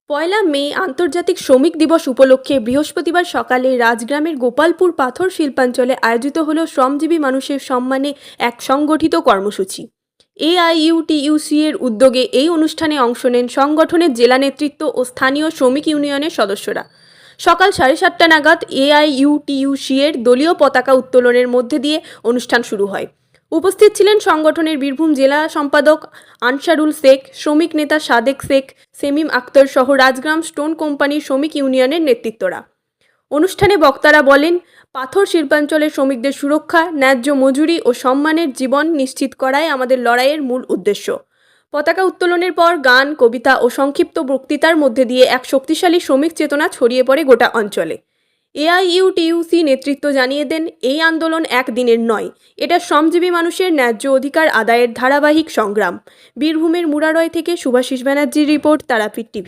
পয়লা মে আন্তর্জাতিক শ্রমিক দিবস উপলক্ষে বৃহস্পতিবার সকালে রাজগ্রামের গোপালপুর পাথর শিল্পাঞ্চলে আয়োজিত হল শ্রমজীবী মানুষের সম্মানে এক সংগঠিত কর্মসূচি। এআইইউটিইউসি এর উদ্যোগে এই অনুষ্ঠানে অংশ নেন সংগঠনের জেলা নেতৃত্ব ও স্থানীয় শ্রমিক ইউনিয়নের সদস্যরা। সকাল 7:30 নাগাদ এআইইউটিইউসি এর দলীয় পতাকা উত্তোলনের মধ্যে দিয়ে অনুষ্ঠান শুরু হয়। উপস্থিত ছিলেন সংগঠনের বীরভূম জেলা সম্পাদক আনসারুল শেখ, শ্রমিক নেতা সাদেক শেখ, সেমিম আক্তার সহ রাজগ্রাম স্টোন কোম্পানির শ্রমিক ইউনিয়নের নেতৃত্বরা। অনুষ্ঠানে বক্তারা বলেন, পাথর শিল্পাঞ্চলের শ্রমিকদের সুরক্ষা, ন্যায্য মজুরি ও সম্মানের জীবন নিশ্চিত করাই আমাদের লড়াইয়ের মূল উদ্দেশ্য। পতাকা উত্তোলনের পর গান, কবিতা ও সংক্ষিপ্ত বক্তৃতার মধ্যে দিয়ে এক শক্তিশালী শ্রমিক চেতনা ছড়িয়ে পড়ে গোটা অঞ্চলে। এআইইউটিইউসি নেতৃত্ব জানিয়ে দেন, এই আন্দোলন একদিনের নয়, এটা শ্রমজীবী মানুষের ন্যায্য অধিকার আদায়ের ধারাবাহিক সংগ্রাম। বীরভূমের মুরারয় থেকে শুভাশিস ব্যানার্জির রিপোর্ট, তারাপীঠ টিভি।